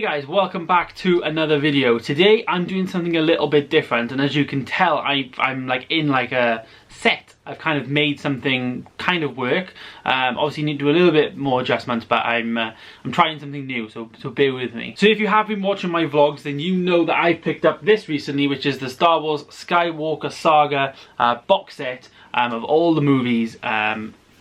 Hey guys, welcome back to another video. Today I'm doing something a little bit different, and as you can tell I'm like in like a set. I've kind of made something kind of work. Obviously need to do a little bit more adjustments, but I'm trying something new, so bear with me. So if you have been watching my vlogs, then you know that I've picked up this recently, which is the Star Wars Skywalker Saga box set of all the movies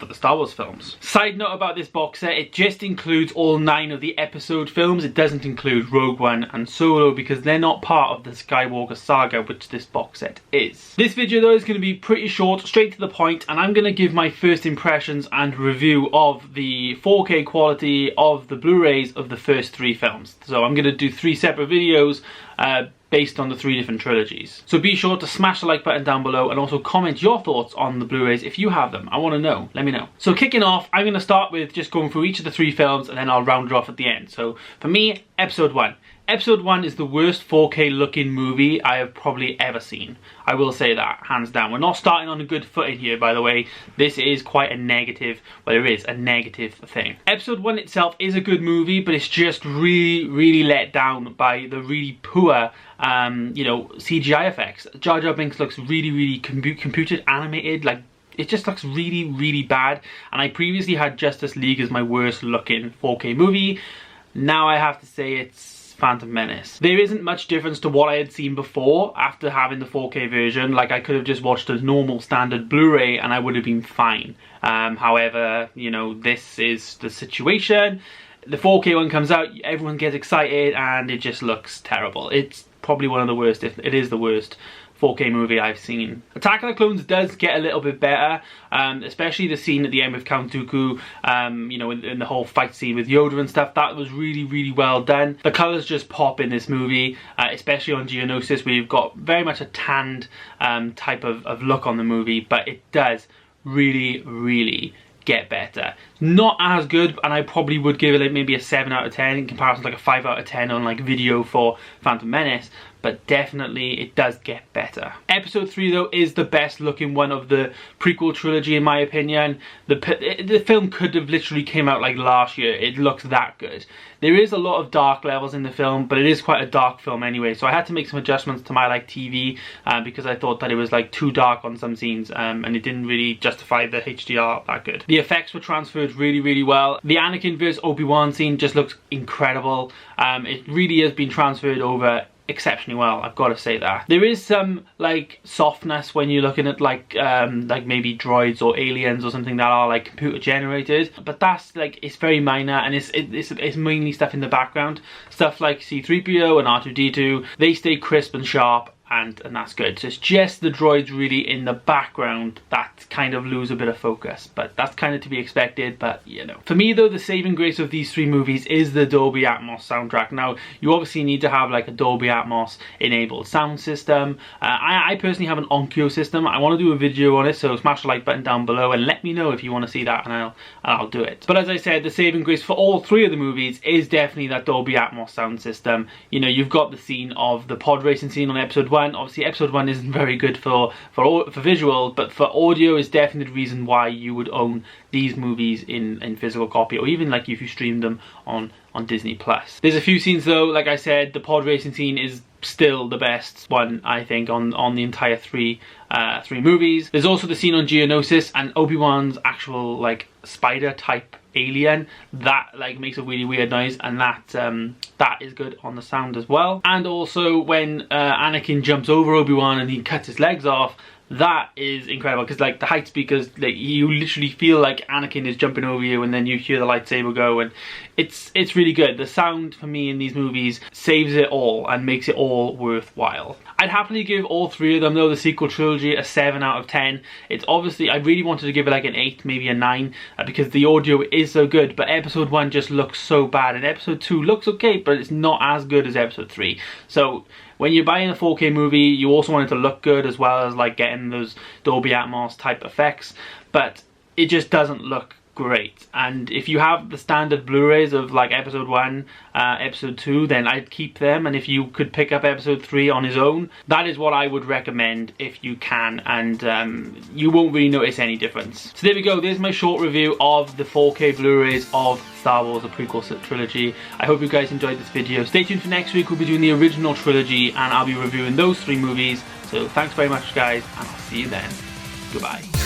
for the Star Wars films. Side note about this box set, it just includes all 9 of the episode films. It doesn't include Rogue One and Solo because they're not part of the Skywalker Saga, which this box set is. This video though is going to be pretty short, straight to the point, and I'm going to give my first impressions and review of the 4K quality of the Blu-rays of the first 3 films. So I'm going to do 3 separate videos based on the 3 different trilogies. So be sure to smash the like button down below and also comment your thoughts on the Blu-rays if you have them. I want to know, let me know. So kicking off, I'm going to start with just going through each of the 3 films and then I'll round it off at the end. So for me, episode 1. Episode 1 is the worst 4K looking movie I have probably ever seen. I will say that, hands down. We're not starting on a good footing here, by the way. This is quite a negative, well, it is a negative thing. Episode 1 itself is a good movie, but it's just really let down by the really poor you know, CGI effects. Jar Jar Binks looks really computer animated, like it just looks really bad. And I previously had Justice League as my worst looking 4K movie. Now I have to say it's Phantom Menace. There isn't much difference to what I had seen before after having the 4K version. Like I could have just watched a normal standard Blu-ray and I would have been fine. However, you know, this is the situation. The 4K one comes out, everyone gets excited and it just looks terrible. It's probably one of the worst, if it is the worst 4K movie I've seen. Attack of the Clones does get a little bit better, especially the scene at the end with Count Dooku, you know, in the whole fight scene with Yoda and stuff. That was really well done. The colours just pop in this movie, especially on Geonosis, where you've got very much a tanned type of look on the movie, but it does really get better. Not as good, and I probably would give it like maybe a 7 out of 10 in comparison to like a 5 out of 10 on like video for Phantom Menace, but definitely it does get better. Episode 3 though is the best looking one of the prequel trilogy in my opinion. The film could have literally came out like last year. It looks that good. There is a lot of dark levels in the film, but it is quite a dark film anyway, so I had to make some adjustments to my like TV because I thought that it was like too dark on some scenes and it didn't really justify the HDR that good. The effects were transferred really well. The Anakin vs Obi-Wan scene just looks incredible. It really has been transferred over exceptionally well, I've got to say that. There is some like softness when you're looking at like maybe droids or aliens or something that are like computer generated, but that's like, it's very minor, and it's mainly stuff in the background. Stuff like C-3PO and R2-D2, they stay crisp and sharp, and that's good. So it's just the droids really in the background that kind of lose a bit of focus, but that's kind of to be expected, but you know. For me though, the saving grace of these 3 movies is the Dolby Atmos soundtrack. Now you obviously need to have like a Dolby Atmos enabled sound system. I personally have an Onkyo system. I want to do a video on it, so smash the like button down below and let me know if you want to see that, and I'll do it. But as I said, the saving grace for all 3 of the movies is definitely that Dolby Atmos sound system. You know, you've got the scene of the pod racing scene on episode 1. Obviously episode 1 isn't very good for visual, but for audio is definitely the reason why you would own these movies in physical copy, or even like if you stream them on Disney Plus. There's a few scenes though, like I said, the pod racing scene is still the best one I think on the entire 3 movies. There's also the scene on Geonosis and Obi-Wan's actual like spider type alien that like makes a really weird noise, and that is good on the sound as well. And also when Anakin jumps over Obi-Wan and he cuts his legs off, that is incredible because like the height speakers, like you literally feel like Anakin is jumping over you, and then you hear the lightsaber go, and it's really good. The sound for me in these movies saves it all and makes it all worthwhile. I'd happily give all 3 of them though, the sequel trilogy, a 7 out of 10. It's obviously, I really wanted to give it like an 8, maybe a 9, because the audio is so good, but episode 1 just looks so bad, and episode 2 looks okay, but it's not as good as episode 3. So when you're buying a 4K movie, you also want it to look good as well as like getting those Dolby Atmos type effects, but it just doesn't look great. And if you have the standard Blu-rays of like episode 1, episode 2, then I'd keep them. And if you could pick up episode 3 on his own, that is what I would recommend if you can, and you won't really notice any difference. So there we go, there's my short review of the 4K Blu-rays of Star Wars, the Prequel Trilogy. I hope you guys enjoyed this video. Stay tuned for next week, we'll be doing the original trilogy and I'll be reviewing those 3 movies. So thanks very much guys, and I'll see you then. Goodbye.